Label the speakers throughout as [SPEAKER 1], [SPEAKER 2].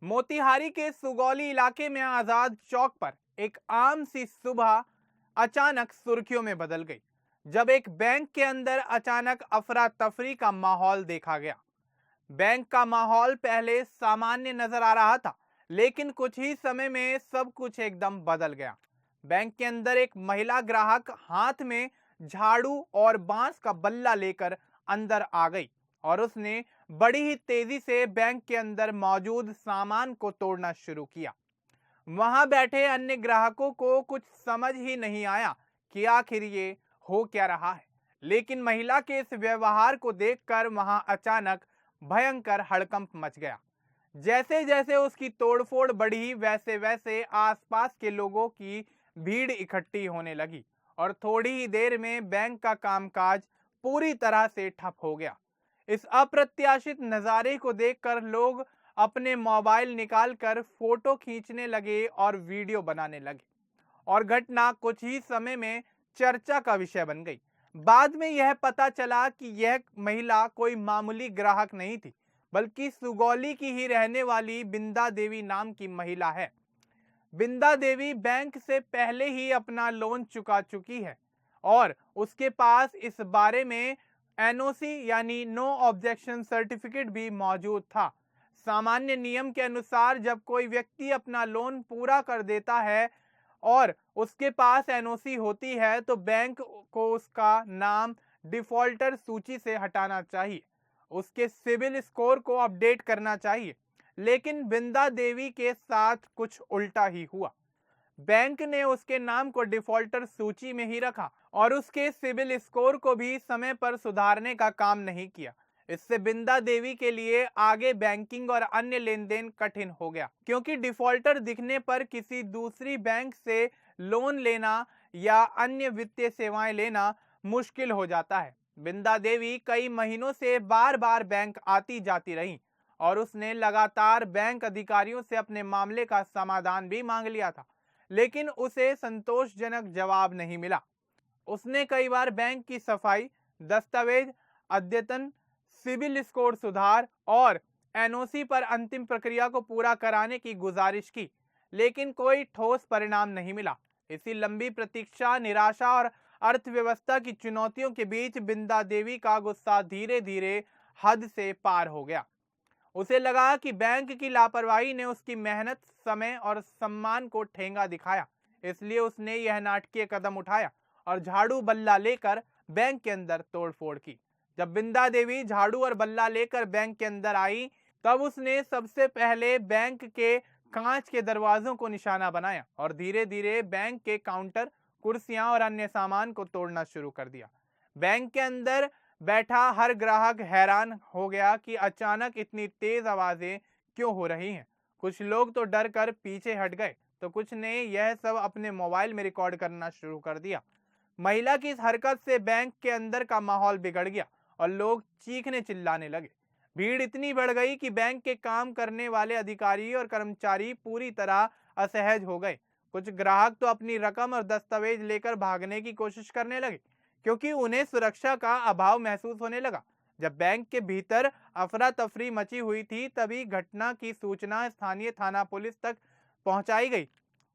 [SPEAKER 1] मोतिहारी के सुगौली इलाके में आजाद चौक पर एक आम सी सुबह अचानक सुर्खियों में बदल गई, जब एक बैंक के अंदर अचानक अफरा तफरी का माहौल देखा गया। बैंक का माहौल पहले सामान्य नजर आ रहा था, लेकिन कुछ ही समय में सब कुछ एकदम बदल गया। बैंक के अंदर एक महिला ग्राहक हाथ में झाड़ू और बांस का बल्ला लेकर अंदर आ गई और उसने बड़ी ही तेजी से बैंक के अंदर मौजूद सामान को तोड़ना शुरू किया। वहां बैठे अन्य ग्राहकों को कुछ समझ ही नहीं आया कि आखिर ये हो क्या रहा है, लेकिन महिला के इस व्यवहार को देखकर वहां अचानक भयंकर हड़कंप मच गया। जैसे जैसे उसकी तोड़फोड़ बढ़ी, वैसे वैसे आसपास के लोगों की भीड़ इकट्ठी होने लगी और थोड़ी ही देर में बैंक का कामकाज पूरी तरह से ठप हो गया। इस अप्रत्याशित नज़ारे को देखकर लोग अपने मोबाइल निकालकर फोटो खींचने लगे और वीडियो बनाने लगे और घटना कुछ ही समय में चर्चा का विषय बन गई। बाद में यह पता चला कि यह महिला कोई मामूली ग्राहक नहीं थी, बल्कि सुगौली की ही रहने वाली बिंदा देवी नाम की महिला है। बिंदा देवी बैंक से पहले ही अपना लोन चुका चुकी है और उसके पास इस बारे में एनओसी यानी नो ऑब्जेक्शन सर्टिफिकेट भी मौजूद था। सामान्य नियम के अनुसार जब कोई व्यक्ति अपना लोन पूरा कर देता है और उसके पास एनओसी होती है तो बैंक को उसका नाम डिफॉल्टर सूची से हटाना चाहिए, उसके सिविल स्कोर को अपडेट करना चाहिए। लेकिन बिंदा देवी के साथ कुछ उल्टा ही हुआ। बैंक ने उसके नाम को डिफॉल्टर सूची में ही रखा और उसके सिविल स्कोर को भी समय पर सुधारने का काम नहीं किया। इससे बिंदा देवी के लिए आगे बैंकिंग और अन्य लेन देन कठिन हो गया, क्योंकि डिफॉल्टर दिखने पर किसी दूसरी बैंक से लोन लेना या अन्य वित्तीय सेवाएं लेना मुश्किल हो जाता है। बिंदा देवी कई महीनों से बार बार बैंक आती जाती रही और उसने लगातार बैंक अधिकारियों से अपने मामले का समाधान भी मांग लिया था, लेकिन उसे संतोषजनक जवाब नहीं मिला। उसने कई बार बैंक की सफाई, दस्तावेज अद्यतन, सिविल स्कोर सुधार और एनओसी पर अंतिम प्रक्रिया को पूरा कराने की गुजारिश की, लेकिन कोई ठोस परिणाम नहीं मिला। इसी लंबी प्रतीक्षा, निराशा और अर्थव्यवस्था की चुनौतियों के बीच बिंदा देवी का गुस्सा धीरे धीरे हद से पार हो गया। उसे लगा कि बैंक की लापरवाही ने उसकी मेहनत, समय और सम्मान को ठेंगा दिखाया। इसलिए उसने यह नाटकीय कदम उठाया और झाड़ू बल्ला लेकर बैंक के अंदर तोड़फोड़ की। जब बिंदा देवी झाड़ू और बल्ला लेकर बैंक के अंदर आई, तब उसने सबसे पहले बैंक के कांच के दरवाजों को निशाना बनाया और धीरे धीरे बैंक के काउंटर, कुर्सियां और अन्य सामान को तोड़ना शुरू कर दिया। बैंक के अंदर बैठा हर ग्राहक हैरान हो गया कि अचानक इतनी तेज आवाजें क्यों हो रही हैं। कुछ लोग तो डर कर पीछे हट गए, तो कुछ ने यह सब अपने मोबाइल में रिकॉर्ड करना शुरू कर दिया। महिला की इस हरकत से बैंक के अंदर का माहौल बिगड़ गया और लोग चीखने चिल्लाने लगे। भीड़ इतनी बढ़ गई कि बैंक के काम करने वाले अधिकारी और कर्मचारी पूरी तरह असहज हो गए। कुछ ग्राहक तो अपनी रकम और दस्तावेज लेकर भागने की कोशिश करने लगे, क्योंकि उन्हें सुरक्षा का अभाव महसूस होने लगा। जब बैंक के भीतर अफरा तफरी मची हुई थी, तभी घटना की सूचना स्थानीय थाना पुलिस तक पहुंचाई गई।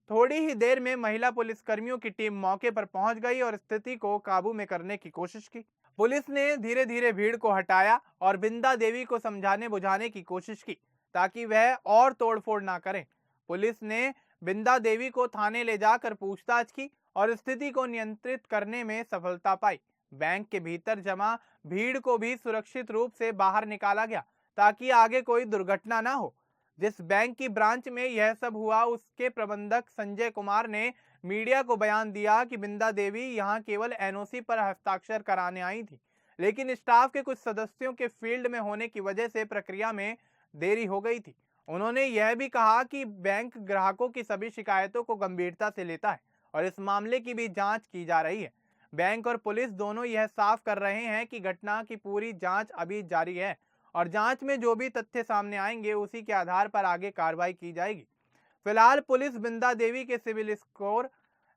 [SPEAKER 1] थोड़ी ही देर में महिला पुलिसकर्मियों की टीम मौके पर पहुंच गई और स्थिति को काबू में करने की कोशिश की। पुलिस ने धीरे धीरे भीड़ को हटाया और बिंदा देवी को समझाने बुझाने की कोशिश की, ताकि वह और तोड़फोड़ ना करें। पुलिस ने बिंदा देवी को थाने ले जाकर पूछताछ की और स्थिति को नियंत्रित करने में सफलता पाई। बैंक के भीतर जमा भीड़ को भी सुरक्षित रूप से बाहर निकाला गया, ताकि आगे कोई दुर्घटना ना हो। जिस बैंक की ब्रांच में यह सब हुआ, उसके प्रबंधक संजय कुमार ने मीडिया को बयान दिया कि बिंदा देवी यहां केवल एनओसी पर हस्ताक्षर कराने आई थी, लेकिन स्टाफ के कुछ सदस्यों के फील्ड में होने की वजह से प्रक्रिया में देरी हो गई थी। उन्होंने यह भी कहा कि बैंक ग्राहकों की सभी शिकायतों को गंभीरता से लेता है और इस मामले की भी जांच की जा रही है। बैंक और पुलिस दोनों यह साफ कर रहे हैं कि घटना की पूरी जांच अभी जारी है और जांच में जो भी तथ्य सामने आएंगे, उसी के आधार पर आगे कार्रवाई की जाएगी। फिलहाल पुलिस बिंदा देवी के सिविल स्कोर,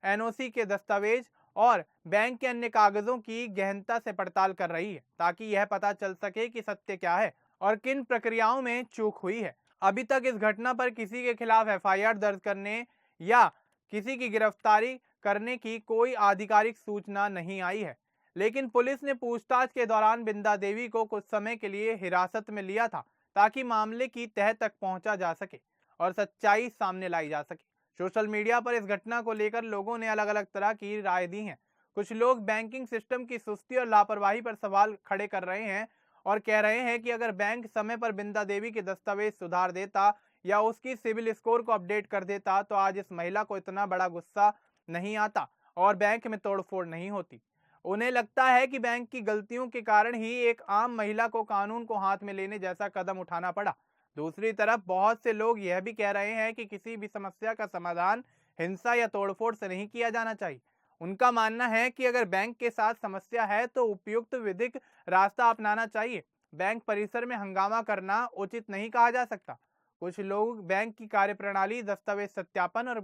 [SPEAKER 1] एनओसी के दस्तावेज और बैंक के अन्य कागजों की गहनता से पड़ताल कर रही है, ताकि यह पता चल सके कि सत्य क्या है और किन प्रक्रियाओं में चूक हुई है। अभी तक इस घटना पर किसी के खिलाफ एफआईआर दर्ज करने या किसी की गिरफ्तारी करने की कोई आधिकारिक सूचना नहीं आई है, लेकिन पुलिस ने पूछताछ के दौरान बिंदा देवी को कुछ समय के लिए हिरासत में लिया था ताकि मामले की तह तक पहुंचा जा सके और सच्चाई सामने लाई जा सके। सोशल मीडिया पर इस घटना को लेकर लोगों ने अलग अलग तरह की राय दी है। कुछ लोग बैंकिंग सिस्टम की सुस्ती और लापरवाही पर सवाल खड़े कर रहे हैं और कह रहे हैं कि अगर बैंक समय पर बिंदा देवी के दस्तावेज सुधार देता या उसकी सिविल स्कोर को अपडेट कर देता तो आज इस महिला को इतना बड़ा गुस्सा नहीं आता और बैंक में तोड़फोड़ नहीं होती। उन्हें लगता है कि बैंक की गलतियों के कारण ही एक आम महिला को कानून को हाथ में लेने जैसा कदम उठाना पड़ा। दूसरी तरफ बहुत से लोग यह भी कह रहे हैं कि किसी भी समस्या का समाधान हिंसा या तोड़फोड़ से नहीं किया जाना चाहिए। उनका मानना है कि अगर बैंक के साथ समस्या है तो उपयुक्त विधिक रास्ता अपनाना चाहिए। बैंक परिसर में हंगामा करना उचित नहीं कहा जा सकता। कुछ लोग बैंक की कार्यप्रणाली, दस्तावेज सत्यापन और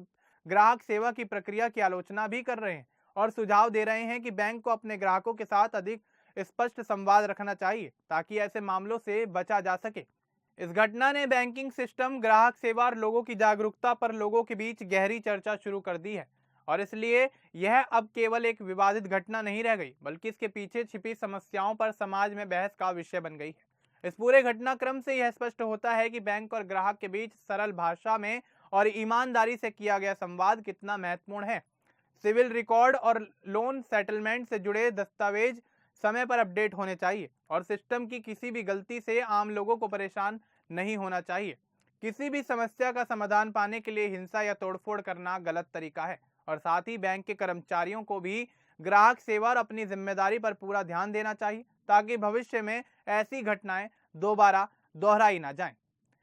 [SPEAKER 1] ग्राहक सेवा की प्रक्रिया की आलोचना भी कर रहे हैं और सुझाव दे रहे हैं कि बैंक को अपने ग्राहकों के साथ अधिक स्पष्ट संवाद रखना चाहिए ताकि ऐसे मामलों से बचा जा सके। इस घटना ने बैंकिंग सिस्टम, ग्राहक सेवा और लोगों की जागरूकता पर लोगों के बीच गहरी चर्चा शुरू कर दी है और इसलिए यह अब केवल एक विवादित घटना नहीं रह गई, बल्कि इसके पीछे छिपी समस्याओं पर समाज में बहस का विषय बन गई है। इस पूरे घटनाक्रम से यह स्पष्ट होता है कि बैंक और ग्राहक के बीच सरल भाषा में और ईमानदारी से किया गया संवाद कितना महत्वपूर्ण है। सिविल रिकॉर्ड और लोन सेटलमेंट से जुड़े दस्तावेज समय पर अपडेट होने चाहिए और सिस्टम की किसी भी गलती से आम लोगों को परेशान नहीं होना चाहिए। किसी भी समस्या का समाधान पाने के लिए हिंसा या तोड़फोड़ करना गलत तरीका है और साथ ही बैंक के कर्मचारियों को भी ग्राहक सेवा और अपनी जिम्मेदारी पर पूरा ध्यान देना चाहिए ताकि भविष्य में ऐसी घटनाएं दोबारा दोहराई ना जाएं।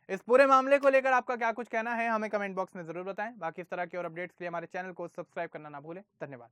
[SPEAKER 1] इस पूरे मामले को लेकर आपका क्या कुछ कहना है हमें कमेंट बॉक्स में जरूर बताएं। बाकी इस तरह के और अपडेट्स के लिए हमारे चैनल को सब्सक्राइब करना ना भूलें। धन्यवाद।